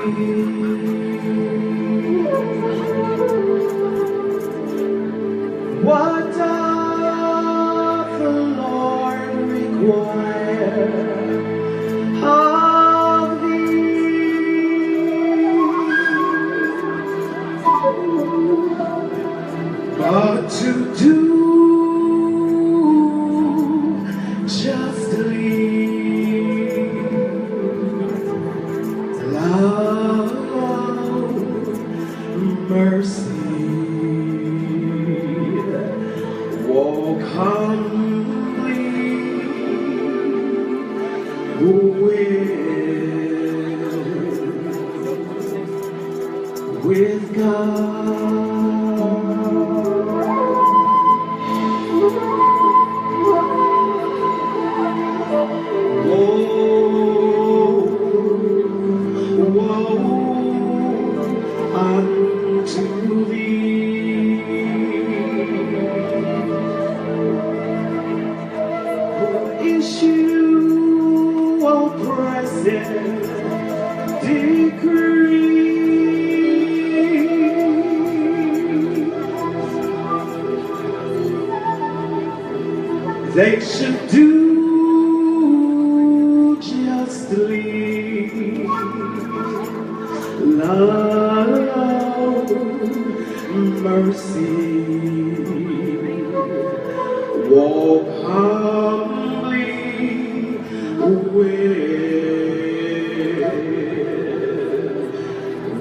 What doth the Lord require of thee? But to do justly, love, mercy, walk humbly with God. Unto thee, who issue oppressive decree, they should do justly, love, mercy, walk humbly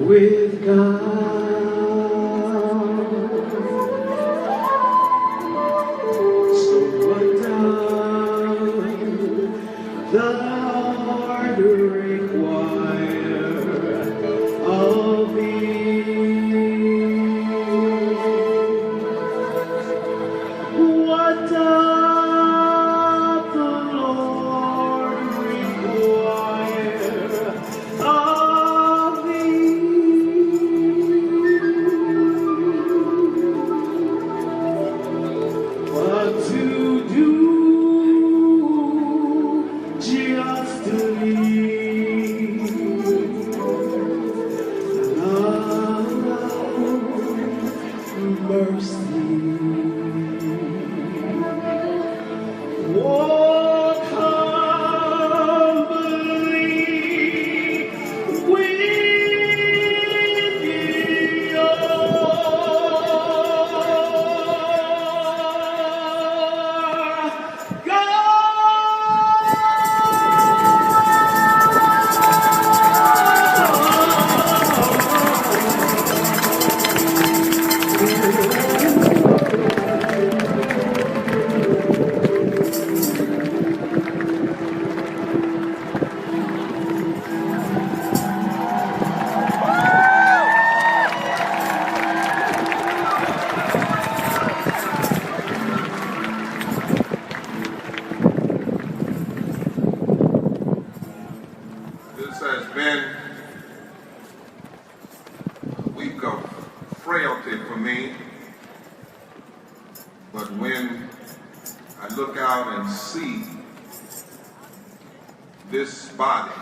with God. So what does the Lord require of thee? What doth the Lord require of thee? But to do justly, mercy, walk humbly with your This has been a week of frailty for me, but when I look out and see this body,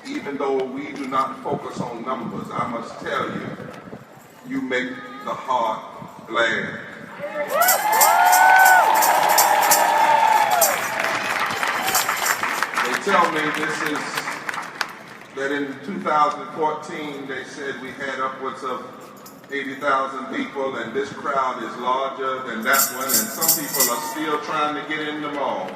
even though we do not focus on numbers, I must tell you, you make the heart glad. They tell me that in 2014 they said we had upwards of 80,000 people, and this crowd is larger than that one, and some people are still trying to get in the mall.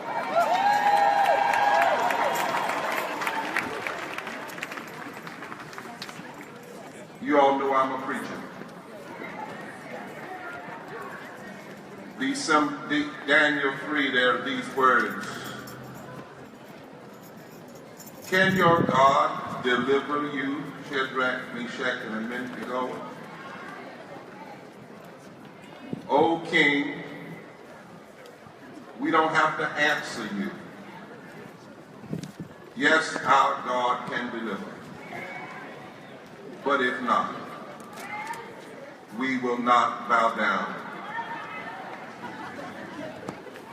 You all know I'm a preacher. Daniel 3, there are these words. Can your God deliver you, Shadrach, Meshach, and Abednego? O King, we don't have to answer you. Yes, our God can deliver. But if not, we will not bow down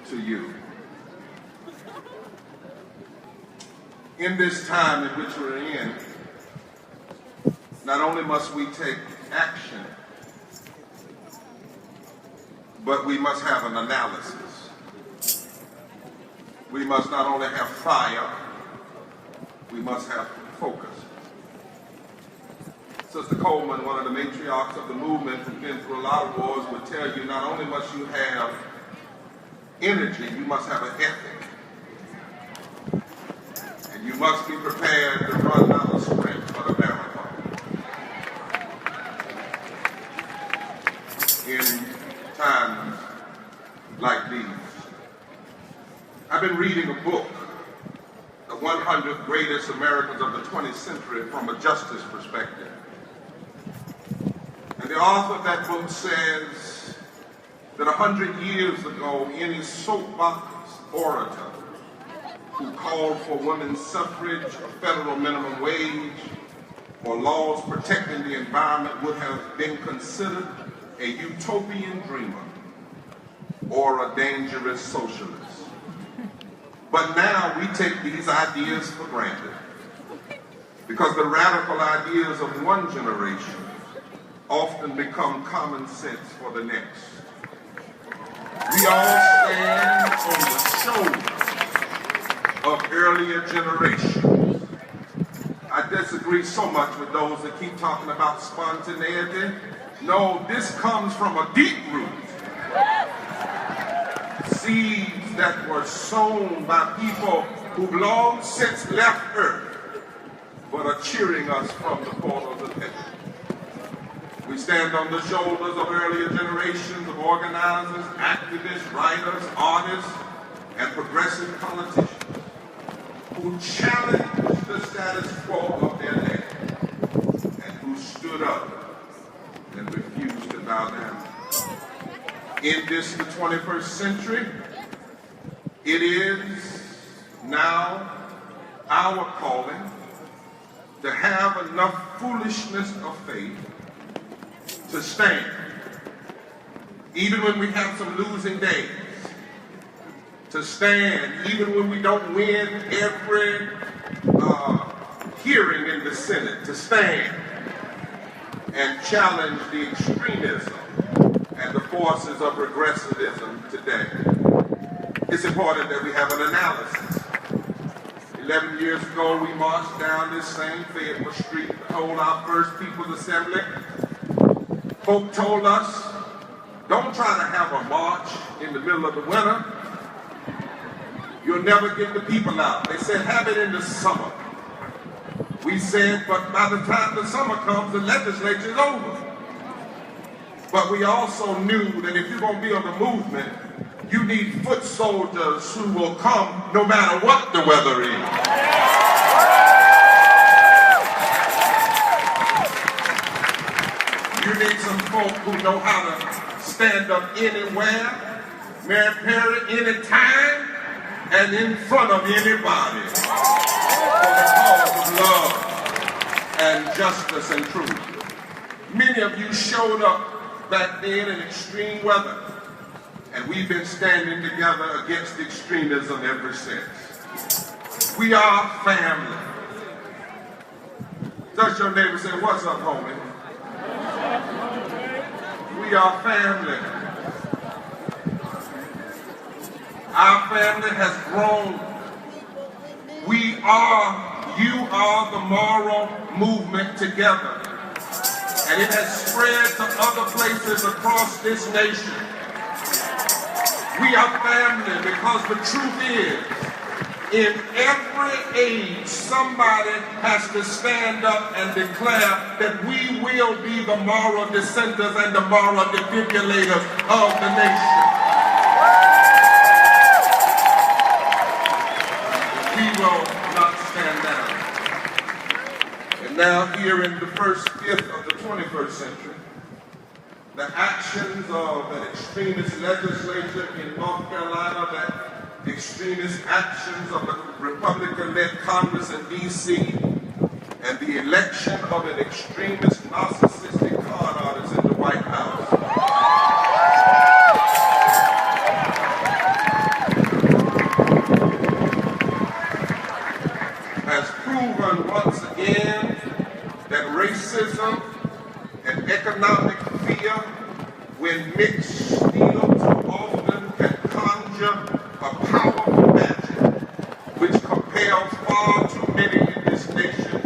to you. In this time in which we're in, not only must we take action, but we must have an analysis. We must not only have fire, we must have focus. Sister Coleman, one of the matriarchs of the movement who's been through a lot of wars, would tell you not only must you have energy, you must have an ethic. And you must be prepared to run out of sprint for the marathon. In times like these, I've been reading a book, The 100 Greatest Americans of the 20th Century from a justice perspective. And the author of that book says that 100 years ago, any soapbox orator who called for women's suffrage, a federal minimum wage, or laws protecting the environment would have been considered a utopian dreamer or a dangerous socialist. But now we take these ideas for granted because the radical ideas of one generation often become common sense for the next. We all stand on the shoulders of earlier generations. I disagree so much with those that keep talking about spontaneity. No, this comes from a deep root. Seeds that were sown by people who've long since left Earth, but are cheering us from the portals of heaven. We stand on the shoulders of earlier generations of organizers, activists, writers, artists, and progressive politicians who challenged the status quo of their day and who stood up and refused to bow down. In this, the 21st century, it is now our calling to have enough foolishness of faith to stand, even when we have some losing days, to stand, even when we don't win every hearing in the Senate, to stand and challenge the extremism and the forces of regressivism today. It's important that we have an analysis. 11 years ago, we marched down this same Fayetteville Street to hold our first People's Assembly. Folk told us, don't try to have a march in the middle of the winter. You'll never get the people out. They said, have it in the summer. We said, but by the time the summer comes, the legislature's over. But we also knew that if you're going to be on the movement, you need foot soldiers who will come no matter what the weather is. You need some folk who know how to stand up anywhere, Mary Perry, anytime, and in front of anybody for the cause of love and justice and truth. Many of you showed up back then in extreme weather, and we've been standing together against extremism ever since. We are family. Touch your neighbor and say, what's up, homie? We are family. Our family has grown. You are the moral movement together. And it has spread to other places across this nation. We are family because the truth is, in every age, somebody has to stand up and declare that we will be the moral dissenters and the moral defibrillators of the nation. We will not stand down. And now here in the first fifth of the 21st century, the actions of an extremist legislature in North Carolina, the extremist actions of the Republican-led Congress in D.C., and the election of an extremist narcissistic con artist in the White House. racism and economic fear, when mixed steel too often can conjure a powerful magic which compels far too many in this nation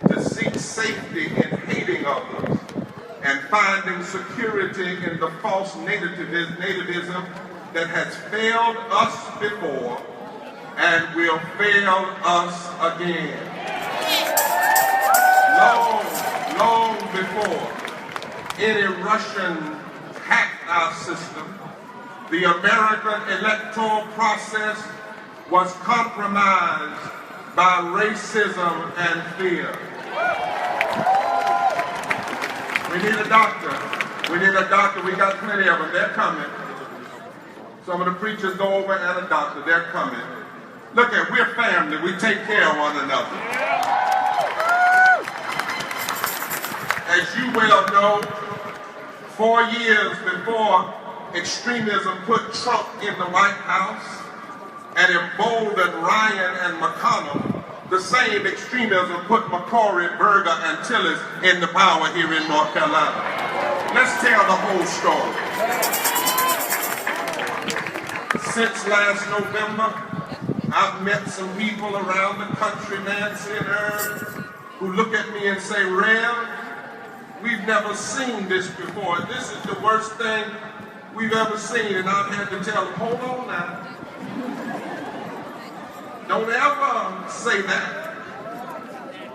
to seek safety in hating others and finding security in the false nativism that has failed us before and will fail us again. Long before any Russian hacked our system, the American electoral process was compromised by racism and fear. We need a doctor. We need a doctor. We got plenty of them. They're coming. Some of the preachers go over and a doctor. They're coming. Look at, we're family. We take care of one another. As you well know, 4 years before extremism put Trump in the White House and emboldened Ryan and McConnell, the same extremism put McCrory, Berger, and Tillis in the power here in North Carolina. Let's tell the whole story. Since last November, I've met some people around the country, Nancy and Herb, who look at me and say, Rev, we've never seen this before. This is the worst thing we've ever seen. And I've had to tell them, hold on now. Don't ever say that.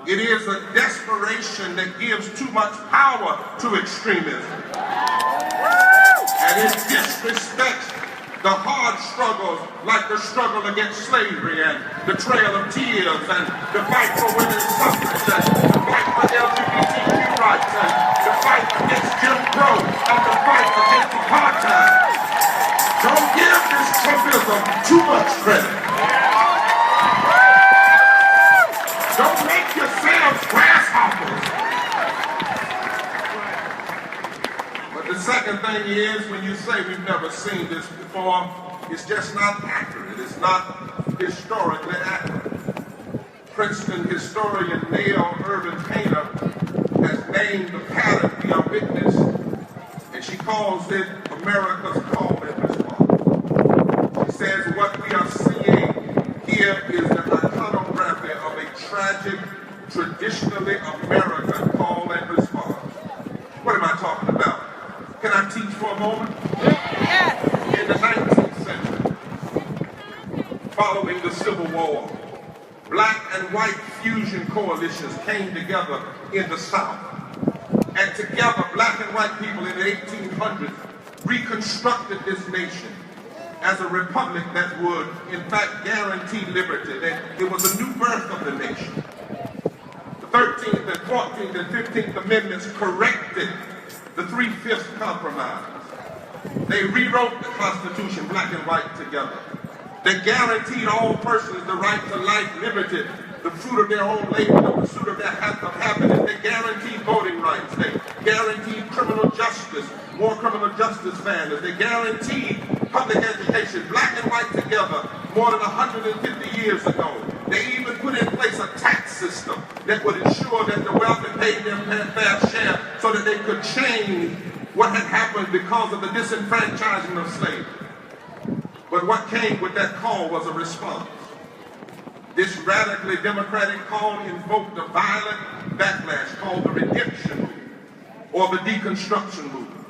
It is a desperation that gives too much power to extremism. And it disrespects the hard struggles like the struggle against slavery and the Trail of Tears and the fight for women's suffrage and the fight for LGBTQ rights and the fight against Jim Crow and the fight against apartheid. Don't give this Trumpism too much credit. Don't make yourselves grasshoppers. But the second thing is, when you say we've never seen this before, it's just not accurate. It's not historically accurate. Princeton historian Neil Irvin Painter has named the pattern we are witness, and she calls it America's call and response. She says what we are seeing here is the iconography of a tragic, traditionally American call and response. What am I talking about? Can I teach for a moment? Yes. In the 19th century, following the Civil War, black and white fusion coalitions came together in the South. And together, black and white people in the 1800s reconstructed this nation as a republic that would, in fact, guarantee liberty. That it was a new birth of the nation. The 13th and 14th and 15th Amendments corrected the 3/5 compromise. They rewrote the Constitution, black and white together. They guaranteed all persons the right to life, liberty, the fruit of their own labor, the pursuit of their happiness. They guaranteed voting rights. They guaranteed criminal justice, more criminal justice standards. They guaranteed public education, black and white together, more than 150 years ago. They even put in place a tax system that would ensure that the wealthy paid their fair share so that they could change what had happened because of the disenfranchisement of slavery. But what came with that call was a response. This radically democratic call invoked a violent backlash called the redemption movement or the deconstruction movement.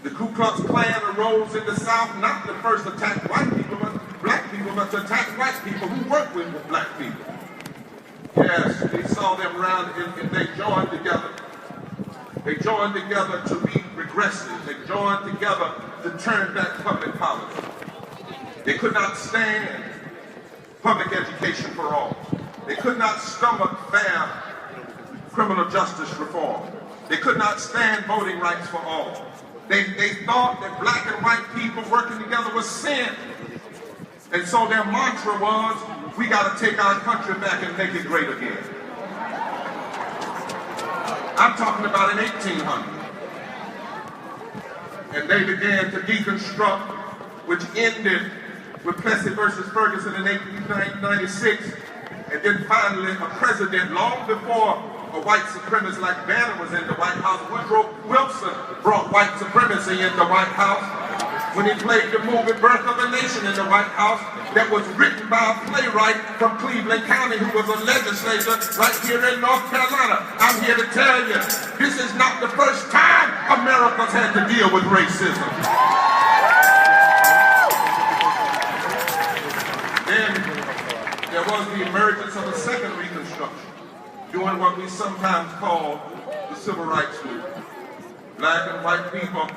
The Ku Klux Klan arose in the South not to first attack white people, but black people, but to attack white people who worked with black people. Yes, they saw them around and they joined together. They joined together to be regressive. They joined together to turn back public policy. They could not stand public education for all. They could not stomach fair criminal justice reform. They could not stand voting rights for all. They thought that black and white people working together was sin. And so their mantra was, we got to take our country back and make it great again. I'm talking about in 1800. And they began to deconstruct, which ended with Plessy versus Ferguson in 1896, and then finally a president long before a white supremacist like Banner was in the White House. Woodrow Wilson brought white supremacy in the White House when he played the movie Birth of a Nation in the White House that was written by a playwright from Cleveland County who was a legislator right here in North Carolina. I'm here to tell you, this is not the first time America's had to deal with racism. Then there was the emergence of a second Reconstruction, doing what we sometimes call the Civil Rights Movement. Black and white people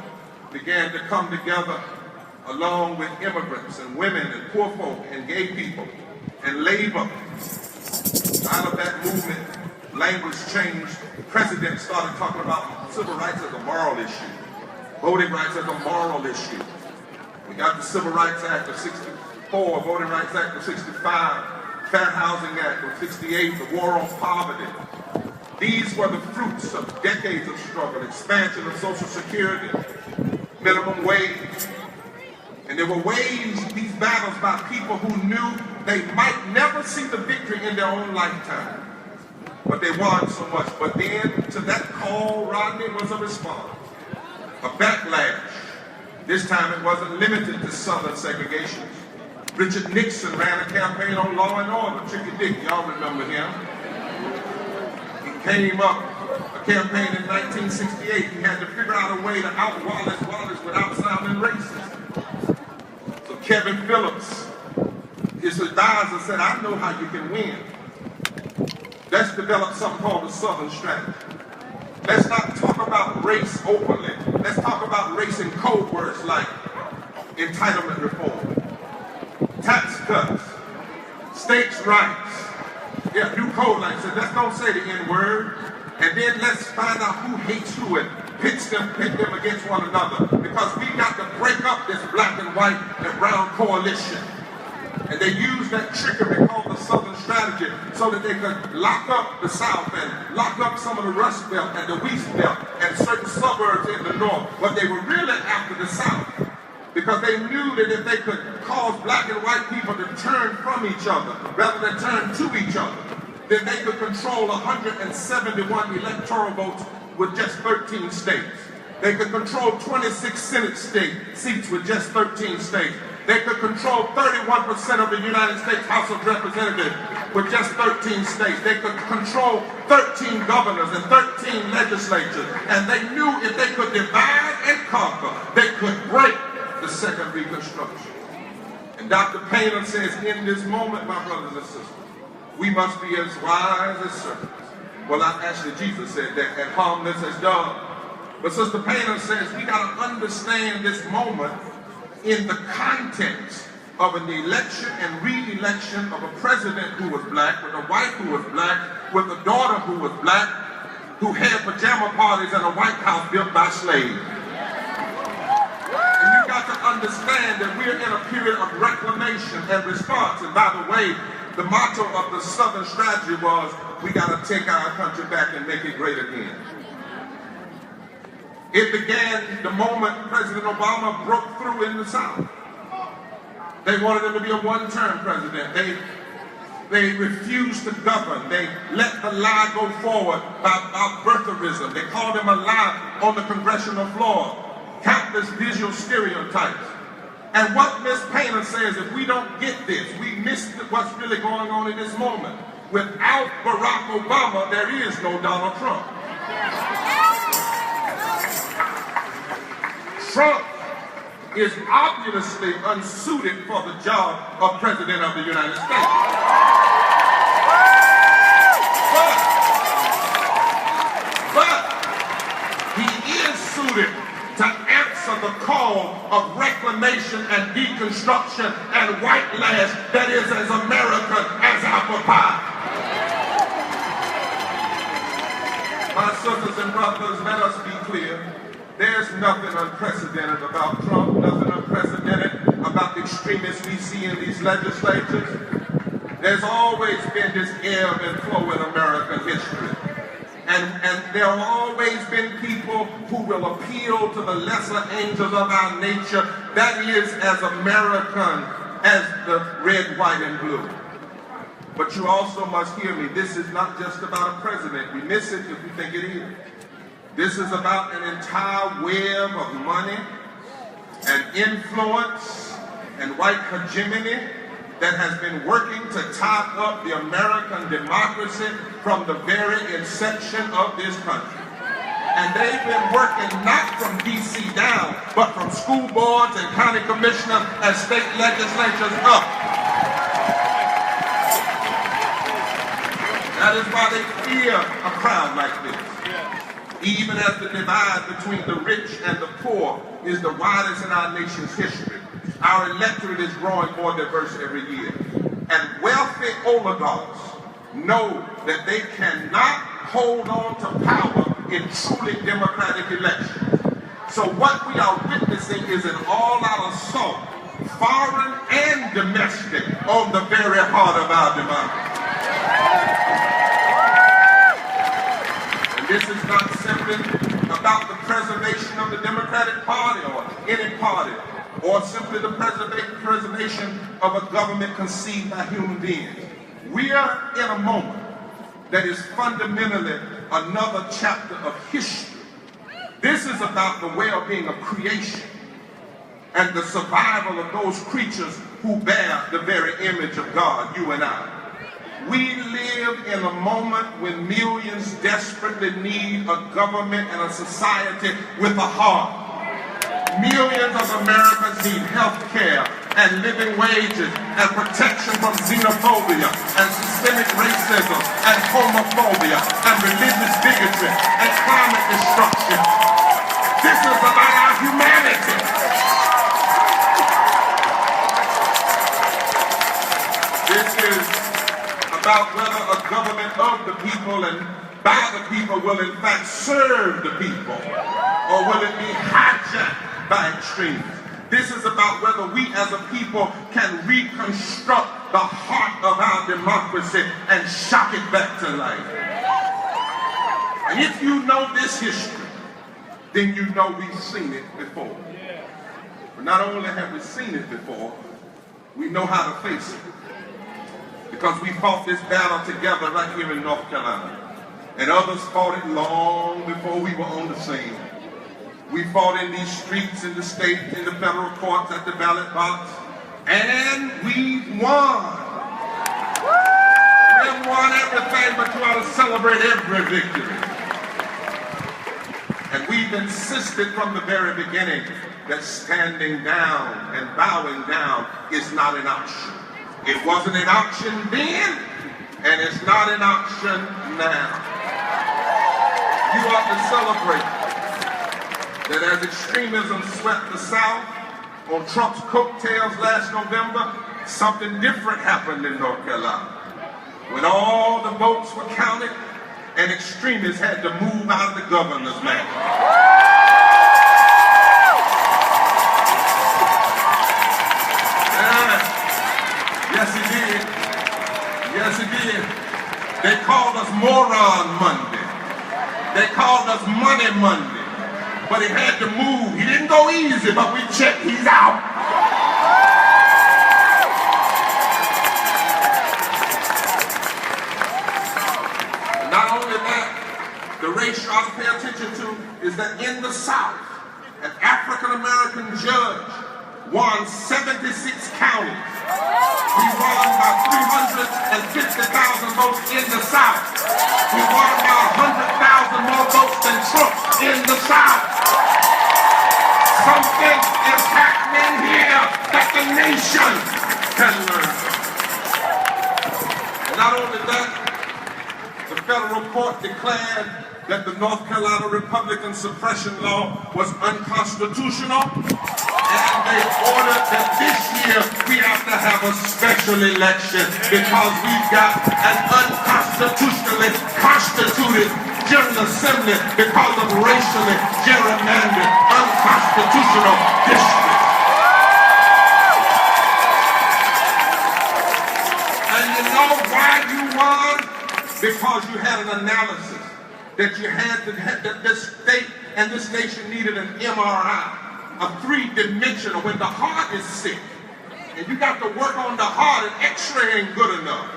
began to come together along with immigrants and women and poor folk and gay people and labor. Out of that movement, language changed. Presidents started talking about civil rights as a moral issue, voting rights as a moral issue. We got the Civil Rights Act of 64, Voting Rights Act of 65, Fair Housing Act of 68, the War on Poverty. These were the fruits of decades of struggle, expansion of Social Security, minimum wage. And there were waged, these battles, by people who knew they might never see the victory in their own lifetime. But they won so much. But then to that call, Rodney, was a response, a backlash. This time it wasn't limited to Southern segregation. Richard Nixon ran a campaign on law and order. Tricky Dick, y'all remember him. He came up, a campaign in 1968. He had to figure out a way to out Wallace without sounding racist. So Kevin Phillips, his advisor, said, I know how you can win. Let's develop something called the Southern Strategy. Let's not talk about race openly. Let's talk about race in code words like entitlement reform, tax cuts, states' rights. Yeah, new code like said, let's don't say the N-word. And then let's find out who hates who and pit them against one another. Because we got to break up this black and white and brown coalition. And they used that trickery called the Southern Strategy so that they could lock up the South and lock up some of the Rust Belt and the Wheat Belt and certain suburbs in the North. But they were really after the South because they knew that if they could cause black and white people to turn from each other rather than turn to each other, then they could control 171 electoral votes with just 13 states. They could control 26 Senate seats with just 13 states. They could control 31% of the United States House of Representatives with just 13 states. They could control 13 governors and 13 legislatures. And they knew if they could divide and conquer, they could break the second Reconstruction. And Dr. Painter says, in this moment, my brothers and sisters, we must be as wise as serpents. Well, actually, Jesus said that, and harmless as doves. But Sister Painter says we got to understand this moment in the context of an election and re-election of a president who was black, with a wife who was black, with a daughter who was black, who had pajama parties in a White House built by slaves. And you got to understand that we're in a period of reclamation and response. And by the way, the motto of the Southern Strategy was, we got to take our country back and make it great again. It began the moment President Obama broke through in the South. They wanted him to be a one-term president. They refused to govern. They let the lie go forward about birtherism. They called him a lie on the congressional floor. Countless visual stereotypes. And what Ms. Painter says, if we don't get this, we miss what's really going on in this moment. Without Barack Obama, there is no Donald Trump. Trump is obviously unsuited for the job of President of the United States. But he is suited to answer the call of reclamation and deconstruction and white lash that is as American as apple pie. My sisters and brothers, let us be clear. There's nothing unprecedented about Trump, nothing unprecedented about the extremists we see in these legislatures. There's always been this ebb and flow in American history. And there have always been people who will appeal to the lesser angels of our nature, that is as American as the red, white, and blue. But you also must hear me. This is not just about a president. We miss it if we think it is. This is about an entire web of money and influence and white hegemony that has been working to tie up the American democracy from the very inception of this country. And they've been working not from D.C. down, but from school boards and county commissioners and state legislatures up. That is why they fear a crowd like this. Even as the divide between the rich and the poor is the widest in our nation's history, our electorate is growing more diverse every year. And wealthy oligarchs know that they cannot hold on to power in truly democratic elections. So what we are witnessing is an all-out assault, foreign and domestic, on the very heart of our democracy. And this is not simply about the preservation of the Democratic Party or any party, or simply the preservation of a government conceived by human beings. We are in a moment that is fundamentally another chapter of history. This is about the well-being of creation and the survival of those creatures who bear the very image of God, you and I. We live in a moment when millions desperately need a government and a society with a heart. Millions of Americans need health care and living wages and protection from xenophobia and systemic racism and homophobia and religious bigotry and climate destruction. This is about our humanity. This is about whether a government of the people and by the people will in fact serve the people, or will it be hijacked by extremists. This is about whether we as a people can reconstruct the heart of our democracy and shock it back to life. And if you know this history, then you know we've seen it before. But not only have we seen it before, we know how to face it. Because we fought this battle together right here in North Carolina. And others fought it long before we were on the scene. We fought in these streets, in the state, in the federal courts, at the ballot box, and we won. We haven't won everything, but you ought to celebrate every victory. And we've insisted from the very beginning that standing down and bowing down is not an option. It wasn't an option then, and it's not an option now. You ought to celebrate that as extremism swept the South on Trump's coattails last November, something different happened in North Carolina. When all the votes were counted, and extremists had to move out of the governor's mansion. Yes, he did. Yes, he did. They called us Moron Monday. They called us Money Monday. But he had to move. He didn't go easy, but we checked. He's out. And not only that, the race you ought to pay attention to is that in the South, an African-American judge won 76 counties. We won by 350,000 votes in the South. We won about 100,000 more votes than Trump in the South. Something is happening here that the nation can learn from. And not only that, the federal court declared that the North Carolina Republican suppression law was unconstitutional. And they ordered that this year we have to have a special election because we've got an unconstitutionally constituted General Assembly because of racially gerrymandered unconstitutional districts. And you know why you won? Because you had an analysis that you had that this state and this nation needed an MRI. A three-dimensional, when the heart is sick, and you got to work on the heart, and x-ray ain't good enough.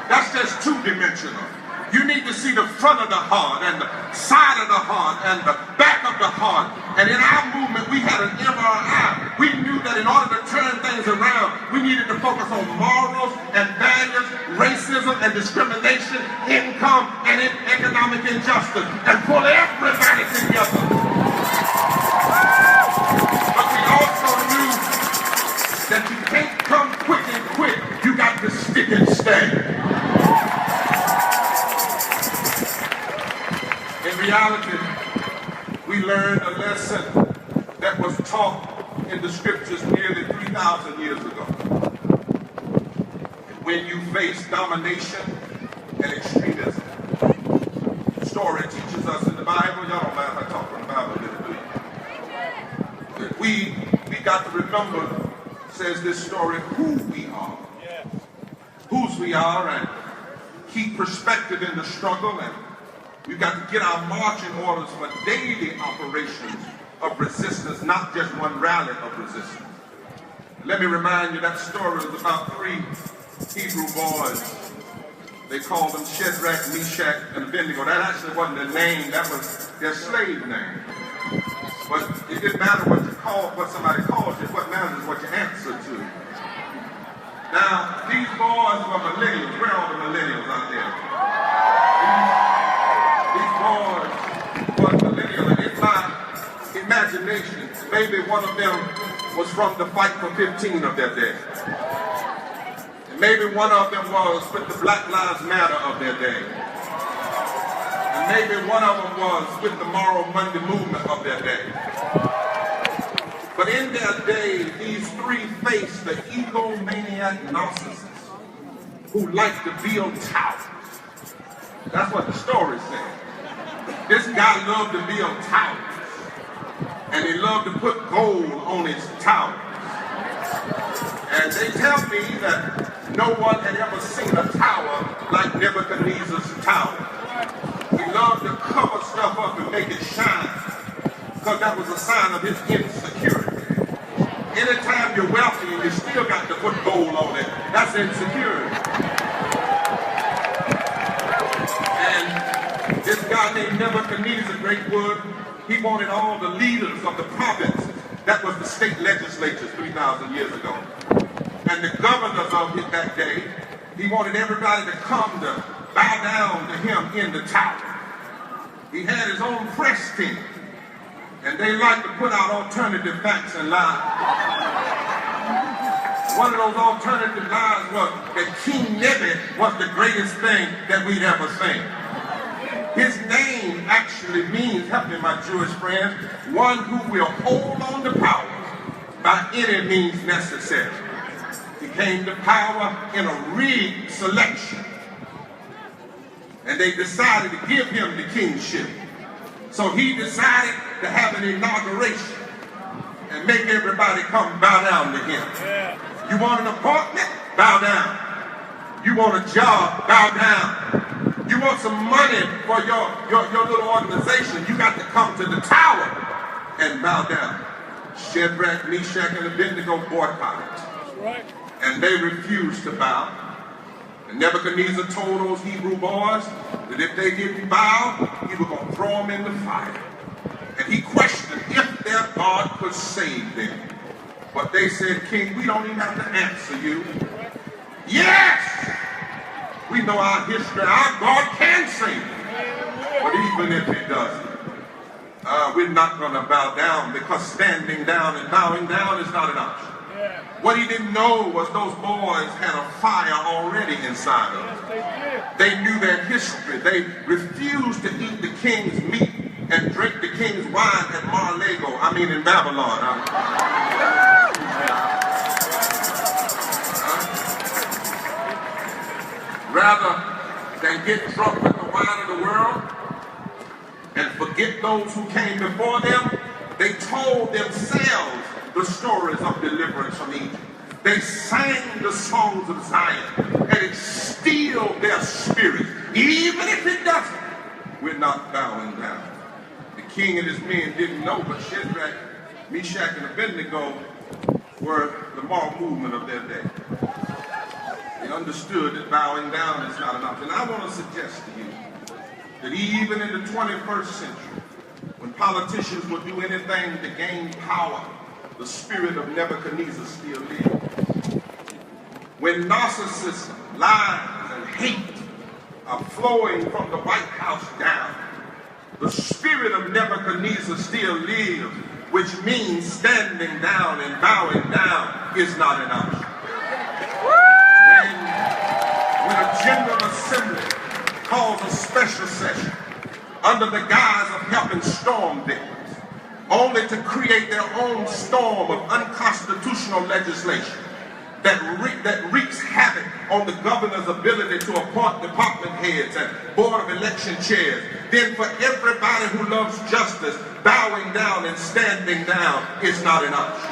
That's just two-dimensional. You need to see the front of the heart and the side of the heart and the back of the heart. And in our movement, we had an MRI. We knew that in order to turn things around, we needed to focus on morals and values, racism and discrimination, income and economic injustice, and pull everybody together. But we also knew that you can't come quick and quit. You got to stick and stay. In reality, we learned a lesson that was taught in the scriptures nearly 3,000 years ago. When you face domination and extremism, the story teaches us in the Bible, y'all don't mind if I talk from the Bible a little bit, that we got to remember, says this story, who we are. Whose we are, and keep perspective in the struggle, and we've got to get our marching orders for daily operations of resistance, not just one rally of resistance. Let me remind you that story was about 3 Hebrew boys. They called them Shadrach, Meshach, and Abednego. That actually wasn't their name, that was their slave name. But it didn't matter what you called, what somebody called you. What matters is what you answer to. Now, these boys were millennials. Where are all the millennials out there? These boys were millennials, and in my imagination, maybe one of them was from the Fight for 15 of their day. And maybe one of them was with the Black Lives Matter of their day. And maybe one of them was with the Moral Monday movement of their day. But in their day, these 3 faced the egomaniac narcissists who like to build towers. That's what the story said. This guy loved to build towers, and he loved to put gold on his towers. And they tell me that no one had ever seen a tower like Nebuchadnezzar's tower. He loved to cover stuff up and make it shine, because that was a sign of his insecurity. Anytime you're wealthy and you still got to put gold on it, that's insecurity. And this guy named Nebuchadnezzar, great word, he wanted all the leaders of the province, that was the state legislatures 3,000 years ago, and the governors of it that day, he wanted everybody to come to bow down to him in the tower. He had his own press team, and they like to put out alternative facts and lies. One of those alternative lies was that King Nebuchadnezzar was the greatest thing that we'd ever seen. His name actually means, help me my Jewish friends, one who will hold on to power by any means necessary. He came to power in a rigged selection, and they decided to give him the kingship. So he decided to have an inauguration and make everybody come bow down to him. You want an appointment? Bow down. You want a job? Bow down. You want some money for your little organization? You got to come to the tower and bow down. Shadrach, Meshach, and Abednego boycotted. Right. And they refused to bow. And Nebuchadnezzar told those Hebrew boys that if they didn't bow, he was going to throw them in the fire. And he questioned if their God could save them. But they said, King, we don't even have to answer you. Yes! We know our history. Our God can save you. But even if he doesn't, we're not going to bow down, because standing down and bowing down is not an option. What he didn't know was those boys had a fire already inside of them. They knew their history. They refused to eat the king's meat and drink the king's wine at Mar-a-Lago, in Babylon. Rather than get drunk with the wine of the world and forget those who came before them, they told themselves the stories of deliverance from Egypt. They sang the songs of Zion, and it steeled their spirit. Even if it doesn't, we're not bowing down. The king and his men didn't know, but Shadrach, Meshach, and Abednego were the moral movement of their day. They understood that bowing down is not an option. I want to suggest to you that even in the 21st century, when politicians would do anything to gain power, the spirit of Nebuchadnezzar still lives. When narcissism, lies, and hate are flowing from the White House down, the spirit of Nebuchadnezzar still lives, which means standing down and bowing down is not an option. When a General Assembly calls a special session under the guise of helping storm victims, only to create their own storm of unconstitutional legislation that wreaks havoc on the governor's ability to appoint department heads and board of election chairs, then for everybody who loves justice, bowing down and standing down is not an option.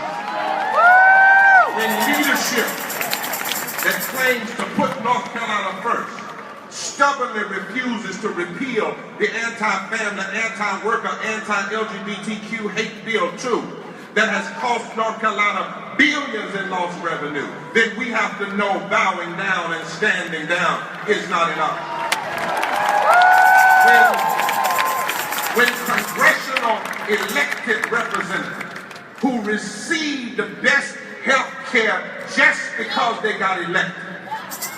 When leadership that claims to put North Carolina first stubbornly refuses to repeal the anti-family, anti-worker, anti-LGBTQ hate bill 2 that has cost North Carolina billions in lost revenue, then we have to know bowing down and standing down is not enough. When congressional elected representatives who receive the best health care just because they got elected,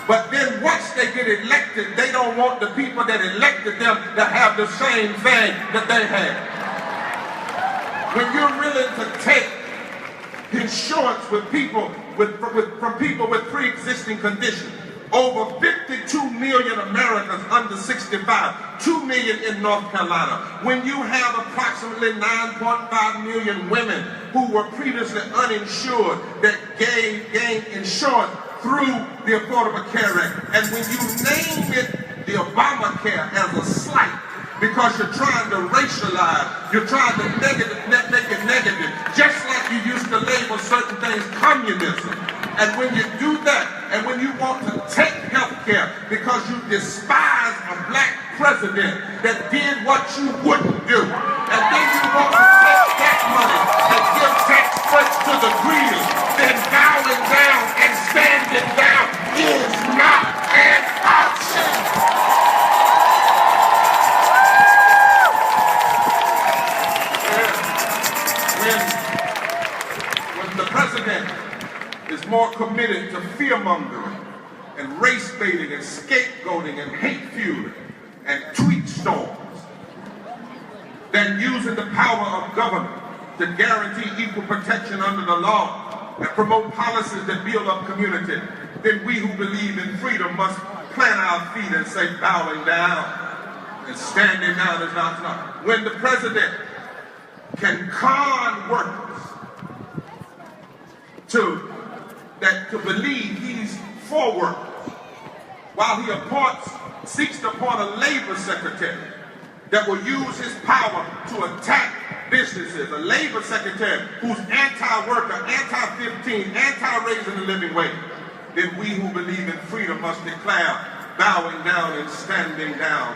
but then once they get elected, they don't want the people that elected them to have the same thing that they had. When you're willing to take insurance with people from people with pre-existing conditions, over 52 million Americans under 65, 2 million in North Carolina. When you have approximately 9.5 million women who were previously uninsured that gained insurance through the Affordable Care Act, and when you name it the Obamacare as a slight, because you're trying to racialize, you're trying to make it negative, just like you used to label certain things communism. And when you do that, and when you want to take health care because you despise a black president that did what you wouldn't do, and then you want to take that money and give tax breaks to the greedy, then bowing down and standing down is not an option. When the president is more committed to fear-mongering and race-baiting and scapegoating and hate-fueling and tweet storms than using the power of government to guarantee equal protection under the law and promote policies that build up community, then we who believe in freedom must plant our feet and say bowing down and standing down is not enough. When the president can con workers to believe he's for workers, while he seeks to appoint a labor secretary that will use his power to attack businesses, a labor secretary who's anti-worker, anti-15, anti-raising the living wage, then we who believe in freedom must declare bowing down and standing down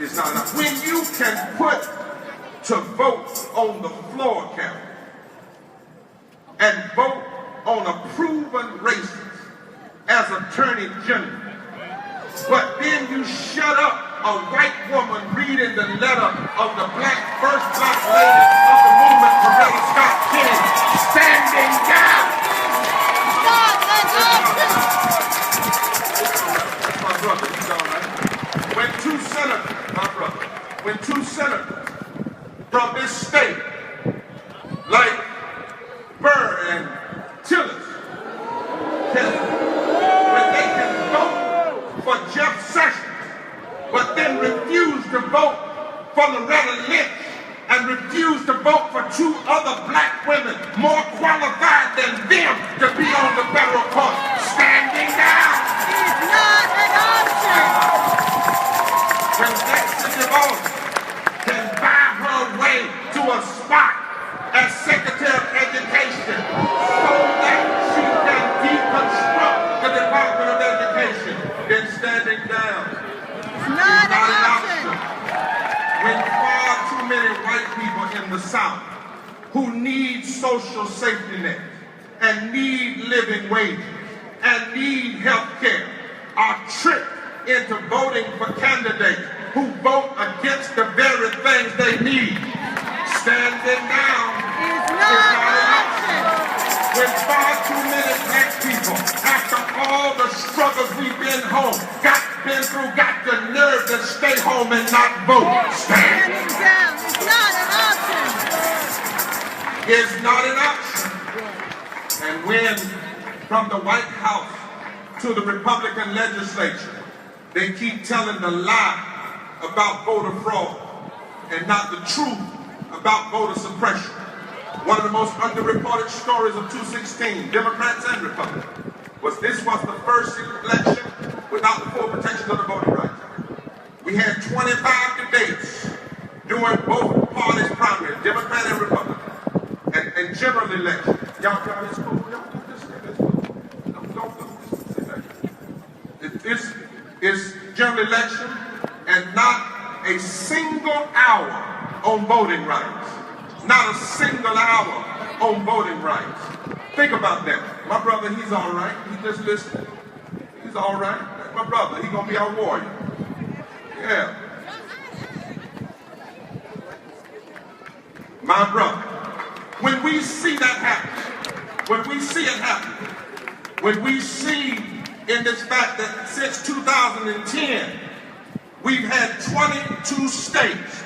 is not enough. When you can put to vote on the floor count and vote on a proven racist as Attorney General, but then you shut up a white woman reading the letter of the first black lady of the movement, Coretta Scott King, standing down. That's my brother, he's all right. When two senators from this state, like Barber and Tillis, when they can vote for Jeff Sessions, but then refuse to vote for Loretta Lynch and refuse to vote for two other black women more qualified than them to be on the federal court, standing down. It's not an option. When Betsy DeVos can buy her way to a spot as Secretary of Education so that she can deconstruct the Department of Education, then standing down. Not an option. When far too many white people in the South who need social safety nets and need living wages and need health care are tricked into voting for candidates who vote against the very things they need. Standing down Is is not not an an option. option. When far too many black people, after all the struggles we've been through, got the nerve to stay home and not vote. Standing down is not an option. Is not an option. And when from the White House to the Republican legislature, they keep telling the lie about voter fraud and not the truth about voter suppression. One of the most underreported stories of 2016, Democrats and Republicans, was this was the first election without the full protections of the Voting Rights Act. We had 25 debates during both parties' primaries, Democrat and Republican, and general elections. Y'all, it's cool. Y'all do this. This is general election and not a single hour on voting rights. Not a single hour on voting rights. Think about that. My brother, he's all right. He just listening. He's all right. My brother, he's going to be our warrior. Yeah. My brother, when we see that happen, when we see it happen, when we see in this fact that since 2010, we've had 22 states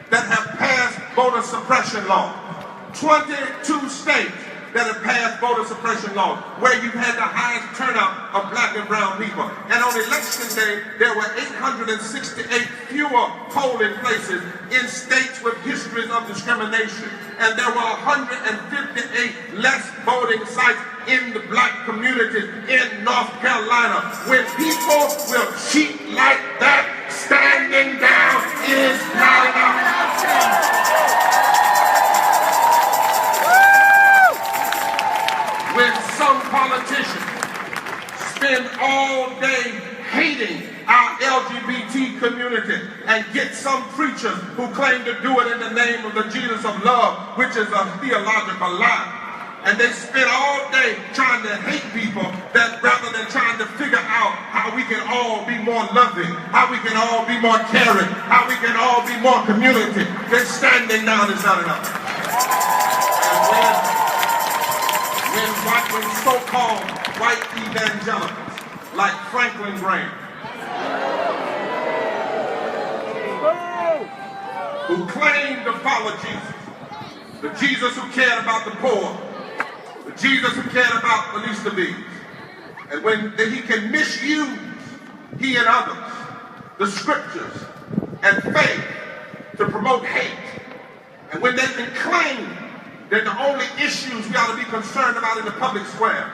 that have passed voter suppression laws. 22 states that have passed voter suppression laws, where you've had the highest turnout of black and brown people. And on election day, there were 868 fewer polling places in states with histories of discrimination. And there were 158 less voting sites in the black communities in North Carolina. When people will cheat like that, standing down is not enough. When some politicians spend all day hating our LGBT community and get some preachers who claim to do it in the name of the Jesus of love, which is a theological lie. And they spend all day trying to hate people that rather than trying to figure out how we can all be more loving, how we can all be more caring, how we can all be more community, then standing down is not enough. And when so-called white evangelicals like Franklin Graham, who claimed to follow Jesus, the Jesus who cared about the poor, the Jesus who cared about the least of these, and when he can misuse, he and others, the scriptures and faith to promote hate, and when they can claim that the only issues we ought to be concerned about in the public square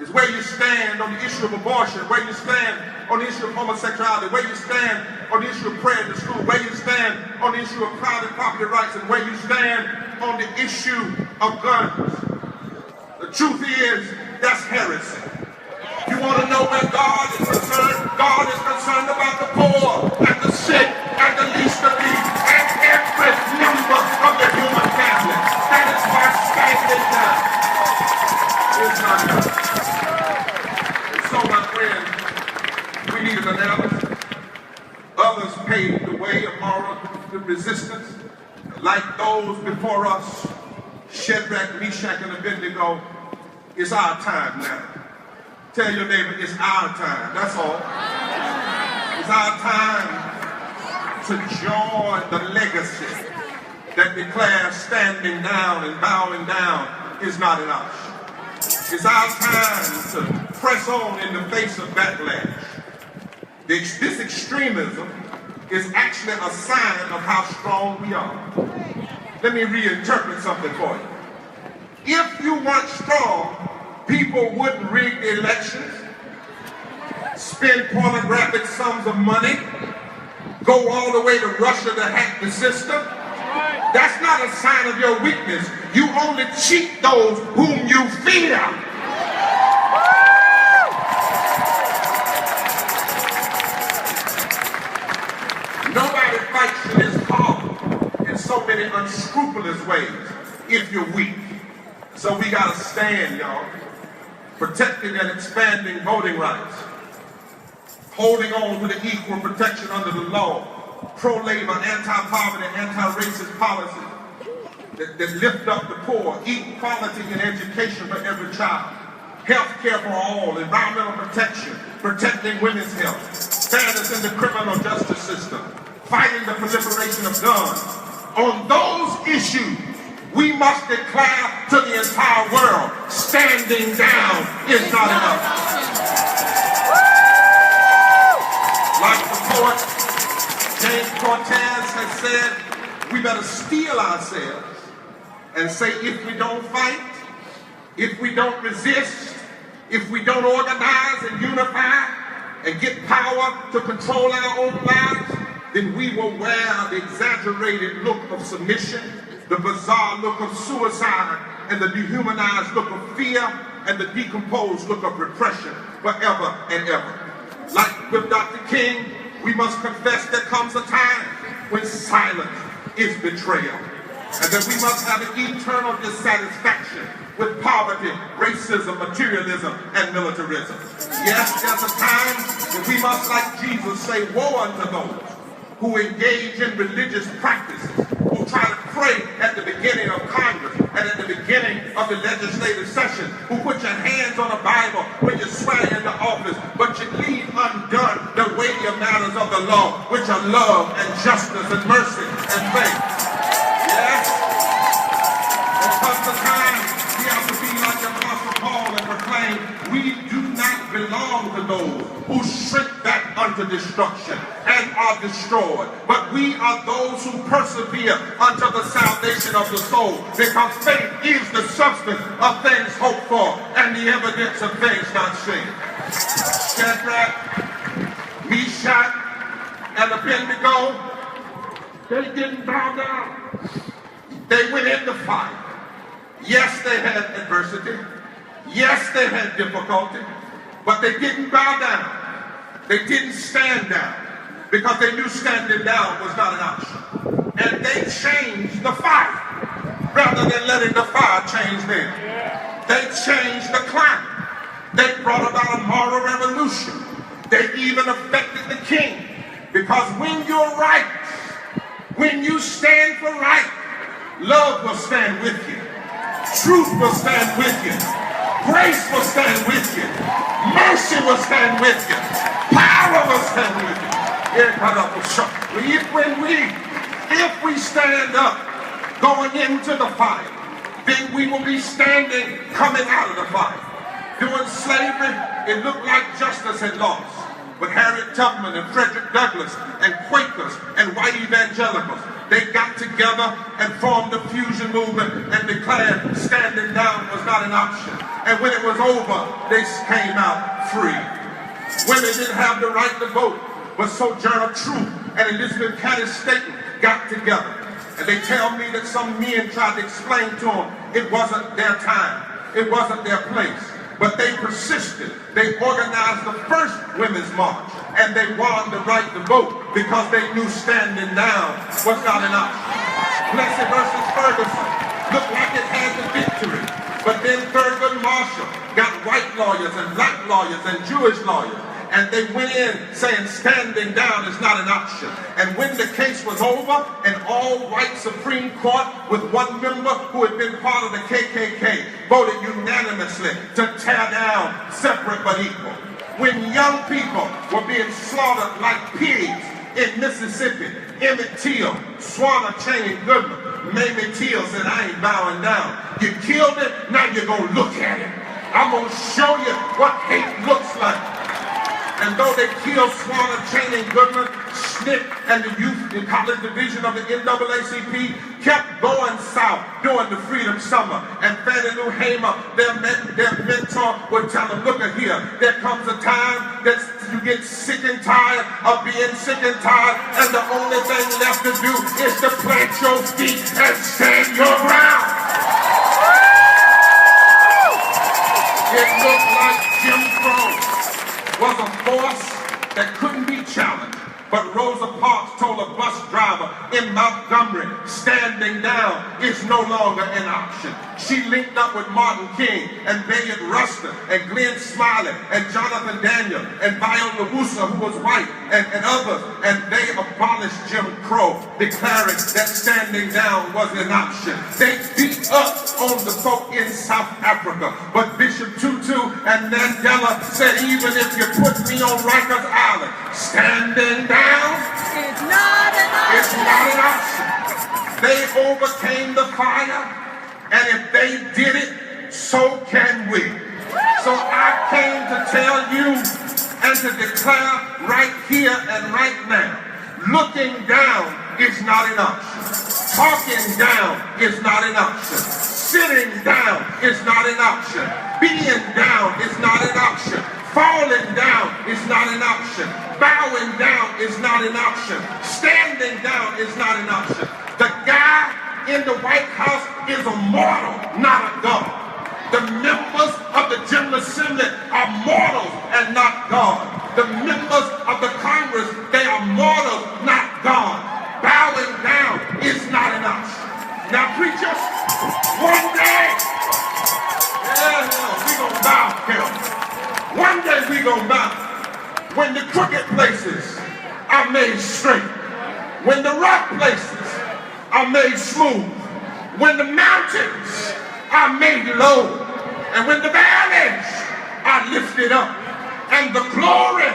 is where you stand on the issue of abortion, where you stand on the issue of homosexuality, where you stand on the issue of prayer in the school, where you stand on the issue of private property rights, and where you stand on the issue of guns. The truth is, that's heresy. You want to know where God is concerned? God is concerned about the poor and the sick and the least of these and every member of the human family. That is why standing down is not enough. And so, my friends, we need an analysis. Others paved the way of moral resistance, like those before us, Shadrach, Meshach, and Abednego. It's our time now. Tell your neighbor, it's our time. That's all. It's our time to join the legacy that declares standing down and bowing down is not an option. It's our time to press on in the face of backlash. This extremism is actually a sign of how strong we are. Let me reinterpret something for you. If you weren't strong, people wouldn't rig the elections, spend pornographic sums of money, go all the way to Russia to hack the system. That's not a sign of your weakness. You only cheat those whom you fear. Nobody fights for this cause in so many unscrupulous ways if you're weak. So we gotta stand, y'all. protecting and expanding voting rights, holding on to the equal protection under the law, pro-labor, anti-poverty, anti-racist policies that lift up the poor, equality in education for every child, health care for all, environmental protection, protecting women's health, fairness in the criminal justice system, fighting the proliferation of guns. On those issues, we must declare to the entire world, standing down is not enough. Like the poet James Cortez has said, we better steel ourselves and say, if we don't fight, if we don't resist, if we don't organize and unify and get power to control our own lives, then we will wear the exaggerated look of submission, the bizarre look of suicide, and the dehumanized look of fear, and the decomposed look of repression forever and ever. Like with Dr. King, we must confess there comes a time when silence is betrayal, and that we must have an eternal dissatisfaction with poverty, racism, materialism, and militarism. Yes, there's a time that we must, like Jesus, say, woe unto those who engage in religious practices, who try to pray at the beginning of Congress and at the beginning of the legislative session, who put your hands on a Bible when you swear into office, but you leave undone the weightier matters of the law, which are love and justice and mercy and faith. Yes? There comes a time we have to be like the Apostle Paul and proclaim, we do not belong to those who shrink back unto destruction and are destroyed, but we are those who persevere unto the salvation of the soul, because faith is the substance of things hoped for and the evidence of things not seen. Shadrach, Meshach, and Abednego, they didn't bow down. They went in the fight. Yes, they had adversity. Yes, they had difficulty, but they didn't bow down. They didn't stand down because they knew standing down was not an option. And they changed the fire rather than letting the fire change them. They changed the climate. They brought about a moral revolution. They even affected the king, because when you're right, when you stand for right, love will stand with you. Truth will stand with you. Grace will stand with you. Mercy will stand with you. Power will stand with you. If we stand up going into the fight, then we will be standing coming out of the fight. During slavery, it looked like justice had lost. But Harriet Tubman and Frederick Douglass and Quakers and white evangelicals, they got together and formed the fusion movement and declared standing down was not an option. And when it was over, they came out free. Women didn't have the right to vote, but Sojourner Truth and Elizabeth Cady Stanton got together. And they tell me that some men tried to explain to them it wasn't their time, it wasn't their place. But they persisted. They organized the first women's march, and they won the right to vote because they knew standing down was not an option. Plessy versus Ferguson looked like it had the victory, but then Thurgood Marshall got white lawyers and black lawyers and Jewish lawyers, and they went in saying standing down is not an option. And when the case was over, an all-white Supreme Court with one member who had been part of the KKK voted unanimously to tear down separate but equal. When young people were being slaughtered like pigs in Mississippi, Emmett Till, Swanner Chaney Goodman, Mamie Till said, I ain't bowing down. You killed it, now you're going to look at it. I'm going to show you what hate looks like. And though they killed Swanner, Chaney, Goodman, Schnitt, and the youth in college division of the NAACP kept going south during the Freedom Summer. And Fannie Lou Hamer, their mentor, would tell them, look at here, there comes a time that you get sick and tired of being sick and tired, and the only thing left to do is to plant your feet and stand your ground. It looked like Jim Crow was a force that couldn't be challenged. But Rosa Parks told told a bus driver in Montgomery, standing down is no longer an option. She linked up with Martin King and Bayard Rustin and Glenn Smiley and Jonathan Daniel and Viola Woosa, who was white, and others, and they abolished Jim Crow, declaring that standing down was an option. They beat up on the folk in South Africa, but Bishop Tutu and Mandela said, even if you put me on Rikers Island, standing down It's not an option. is not an option. They overcame the fire, and if they did it, so can we. So I came to tell you and to declare right here and right now, looking down is not an option. Talking down is not an option. Sitting down is not an option. Being down is not an option. Falling down is not an option. Bowing down is not an option. Standing down is not an option. The guy in the White House is a mortal, not a God. The members of the General Assembly are mortals and not God. The members of the Congress, they are mortals, not God. Bowing down is not an option. Now, preachers, one day, we gonna bow, Carol. One day we gonna bow. When the crooked places are made straight, when the rough places are made smooth, when the mountains are made low, and when the valleys are lifted up, and the glory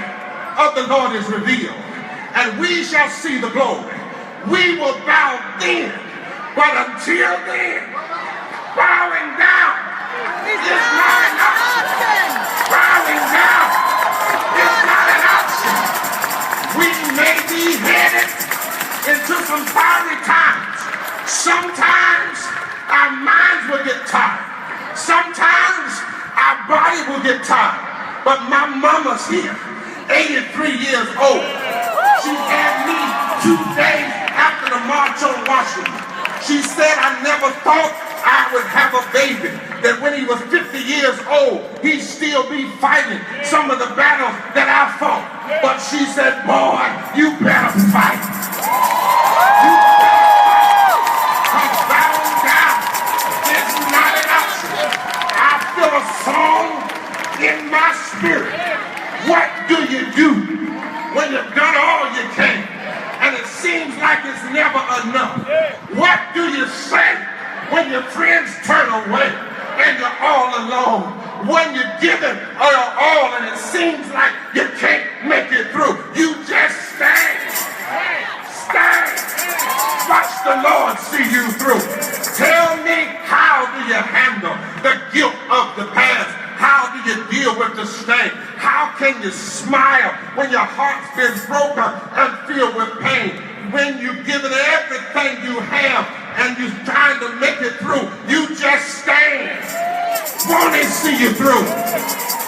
of the Lord is revealed, and we shall see the glory. We will bow then, but until then, bowing down is not an option. Bowing down is not an option. We may be headed into some fiery times. Sometimes our minds will get tired. Sometimes our body will get tired. But my mama's here, 83 years old. She had me 2 days after the March on Washington. She said, I never thought I would have a baby, that when he was 50 years old, he'd still be fighting some of the battles that I fought. But she said, boy, you better fight. You better fight. Because bowing down is not an option. I feel a song in my spirit. What do you do when you've done all you can and it seems like it's never enough? What do you say when your friends turn away and you're all alone? When you're giving your all and it seems like you can't make it through, you just stand. Stand. Watch the Lord see you through. Tell me, how do you handle the guilt of the past? How do you deal with the stain? How can you smile when your heart's been broken and filled with pain? When you've given everything you have and you're trying to make it through, you just stand. Won't he see you through?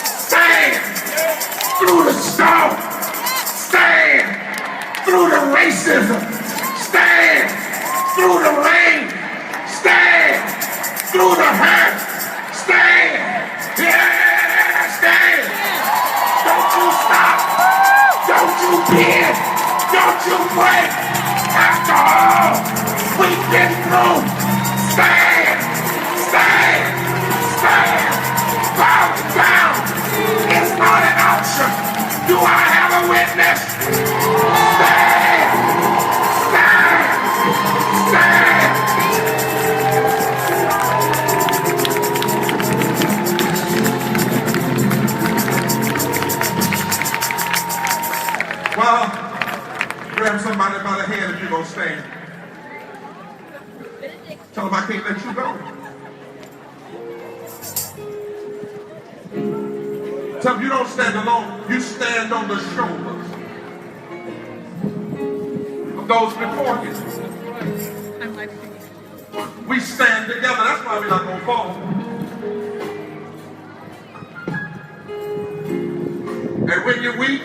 Stand through the storm. Stand through the racism. Stand through the rain. Stand through the hurt. Stand. Yeah, stand. Don't you stop. Don't you bend. Don't you break. After all we've been through, stand, stand, stand. Bowing down is not an option. Do I have a witness? Stand, stand, stand. Well, grab somebody by the hand if you're going to stand. Tell them I can't let you go. Tell them you don't stand alone. You stand on the shoulders of those before you. We stand together. That's why we're not going to fall. And when you're weak,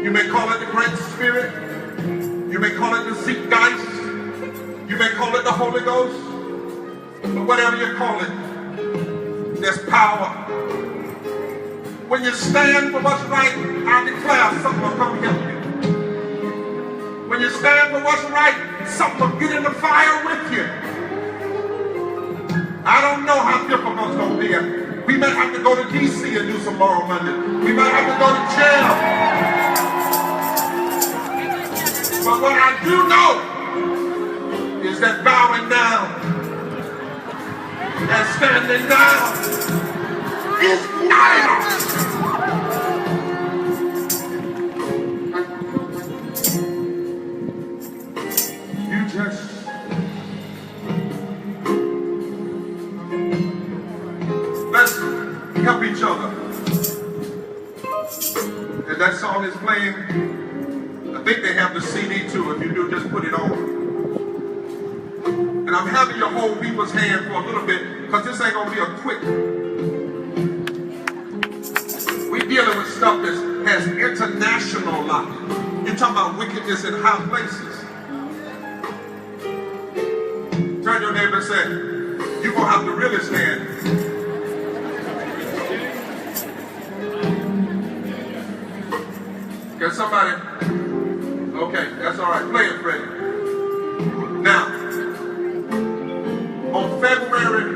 you may call it the Great Spirit. You may call it the Zeitgeist. You may call it the Holy Ghost. But whatever you call it, there's power. When you stand for what's right, I declare something will come help you. When you stand for what's right, something will get in the fire with you. I don't know how difficult it's going to be. We might have to go to D.C. and do some moral Monday. We might have to go to jail. But what I do know is that bowing down and standing down is not enough. You just let's help each other. And that song is playing. I think they have the CD too. If you do, just put it on. And I'm having you hold people's hand for a little bit because this ain't gonna be a quick. We're dealing with stuff that has international life. You're talking about wickedness in high places. Turn your neighbor and say, you're gonna have to really stand. Can somebody? Okay, that's all right. Play it, Freddie. Now, on February,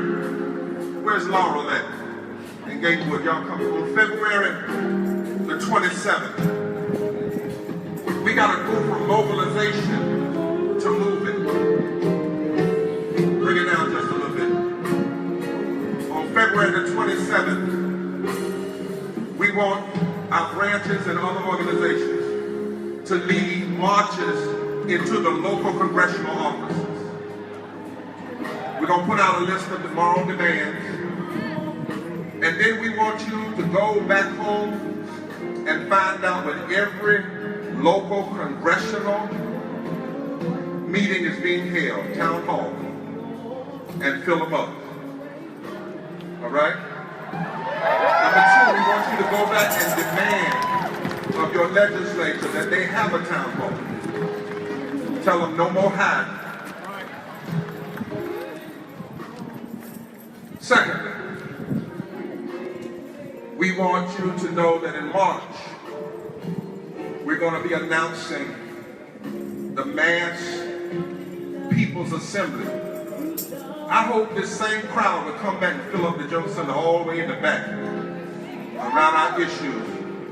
where's Laurel at? In Gatewood, y'all come. On February the 27th, we got to go from mobilization to moving. Bring it down just a little bit. On February the 27th, we want our branches and other organizations to lead marches into the local congressional offices. We're going to put out a list of the moral demands. And then we want you to go back home and find out when every local congressional meeting is being held, town hall, and fill them up. All right? Number two, we want you to go back and demand of your legislature that they have a town hall. Tell them no more hiding. Secondly, we want you to know that in March, we're going to be announcing the mass People's Assembly. I hope this same crowd will come back and fill up the Jones Center all the way in the back around our issues.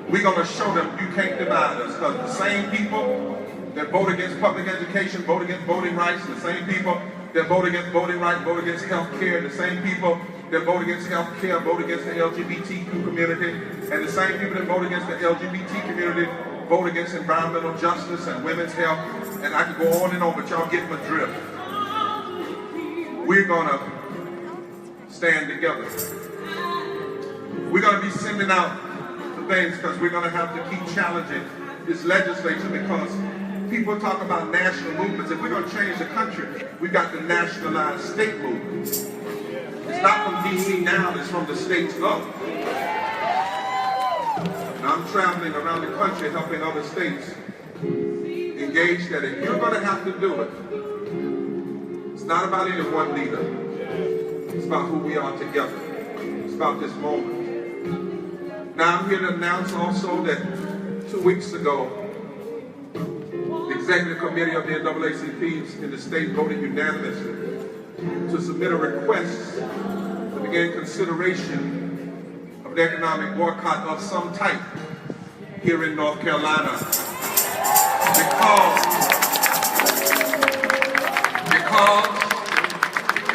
We're going to show them you can't divide us because the same people that vote against public education, vote against voting rights, the same people that vote against voting rights, vote against health care, the same people that vote against health care, vote against the LGBTQ community, and the same people that vote against the LGBT community vote against environmental justice and women's health, and I could go on and on, but y'all get my drift. We're going to stand together. We're going to be sending out the things because we're going to have to keep challenging this legislature because people talk about national movements. If we're going to change the country, we've got to nationalize state movements. It's not from D.C. now, it's from the states up. And I'm traveling around the country helping other states engage that. If you're going to have to do it, it's not about any one leader. It's about who we are together. It's about this moment. Now I'm here to announce also that 2 weeks ago, the executive committee of the NAACP in the state voted unanimously to submit a request to begin consideration of an economic boycott of some type here in North Carolina. Because,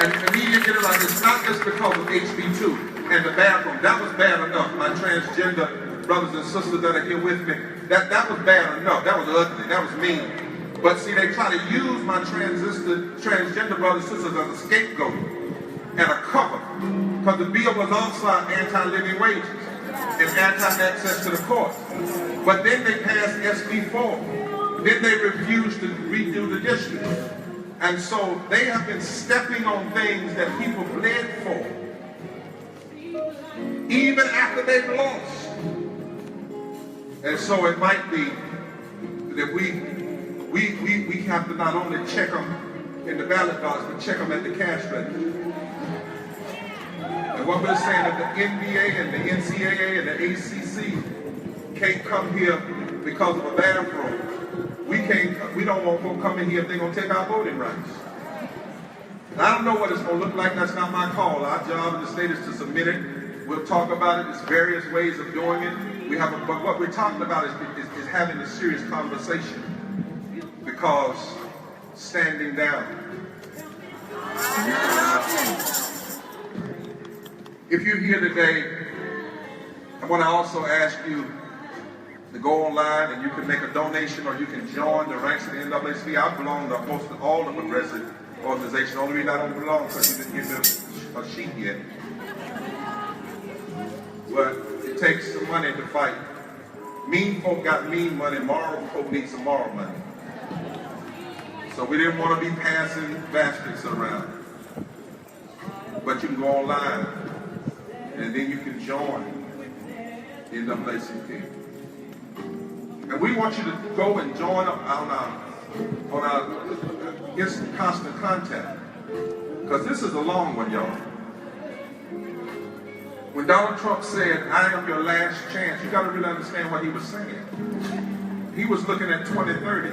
and we need to get it right, it's not just because of HB2 and the bathroom. That was bad enough. My transgender brothers and sisters that are here with me, that was bad enough. That was ugly. That was mean. But see, they try to use my transgender brothers and sisters as a scapegoat and a cover. Because the bill was also anti-living wages and anti-access to the courts. But then they passed SB4. Then they refused to redo the districts. And so they have been stepping on things that people bled for, even after they've lost. And so it might be that we have to not only check them in the ballot box, but check them at the cash register. And what we're saying is the NBA and the NCAA and the ACC can't come here because of a bathroom. We don't want folk coming here if they're going to take our voting rights. And I don't know what it's going to look like. That's not my call. Our job in the state is to submit it. We'll talk about it. There's various ways of doing it. But what we're talking about is having a serious conversation. Because standing down. If you're here today, I want to also ask you to go online and you can make a donation or you can join the ranks of the NAACP. I belong to most of all the progressive organizations. The only reason I don't belong is because you didn't give me a sheet yet. But it takes some money to fight. Mean folk got mean money, moral folk need some moral money. So we didn't want to be passing baskets around. But you can go online and then you can join the NAACP. And we want you to go and join up on our instant constant contact. Because this is a long one, y'all. When Donald Trump said, "I am your last chance," you got to really understand what he was saying. He was looking at 2030.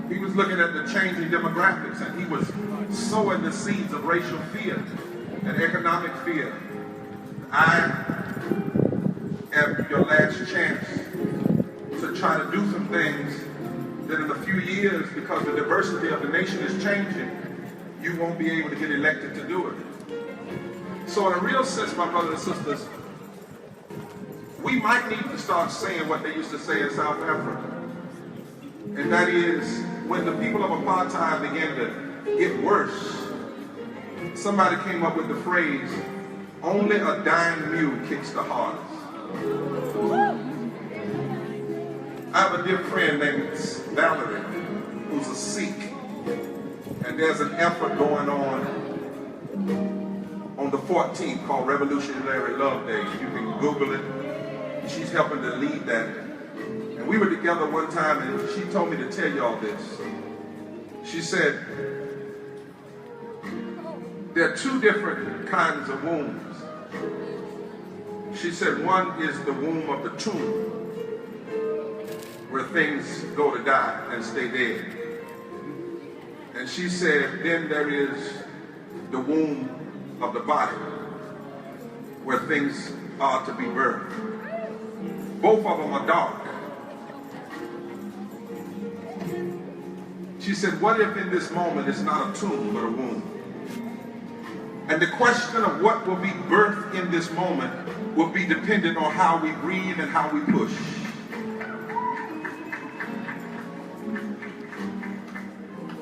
He was looking at the changing demographics, and he was sowing the seeds of racial fear and economic fear. I am your last chance to try to do some things that in a few years, because the diversity of the nation is changing, you won't be able to get elected to do it. So in a real sense, my brothers and sisters, we might need to start saying what they used to say in South Africa. And that is, when the people of apartheid began to get worse, somebody came up with the phrase, "Only a dying mule kicks the hardest." I have a dear friend named Valerie, who's a Sikh. And there's an effort going on the 14th called Revolutionary Love Day. You can Google it. She's helping to lead that. And we were together one time and she told me to tell y'all this. She said, there are two different kinds of wombs. She said one is the womb of the tomb, where things go to die and stay dead. And she said, then there is the womb of the body, where things are to be birthed. Both of them are dark. She said, what if in this moment it's not a tomb, but a womb? And the question of what will be birthed in this moment will be dependent on how we breathe and how we push.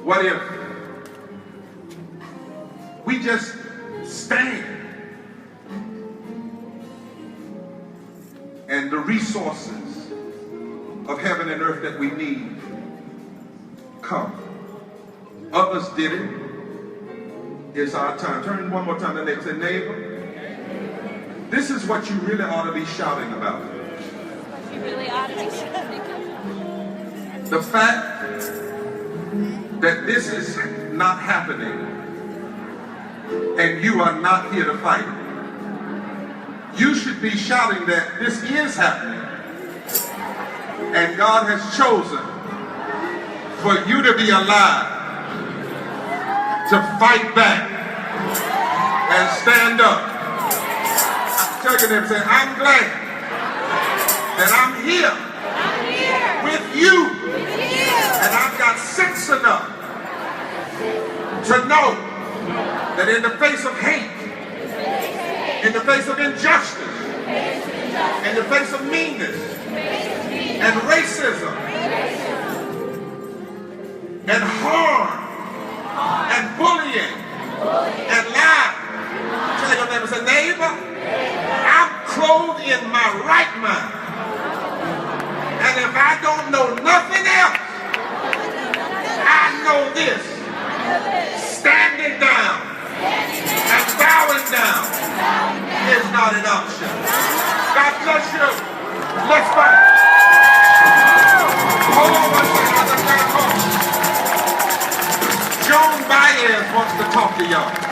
What if we just stand and the resources of heaven and earth that we need come? Others did it. It's our time. Turn one more time to the neighbor. Say, neighbor, this is what you really ought to be shouting about. You really ought to be shouting. The fact that this is not happening and you are not here to fight it. You should be shouting that this is happening and God has chosen for you to be alive, to fight back and stand up. I'm telling them, say, I'm glad that I'm here with you. And I've got sense enough to know that in the face of hate, in the face of injustice, in the face of meanness and racism and harm and bullying and lying, tell your neighbor, say, neighbor, I'm clothed in my right mind. And if I don't know nothing else, I know this. Standing down and bowing down is not an option. God bless you. Let's fight. Hold on one second. Joan Baez wants to talk to y'all.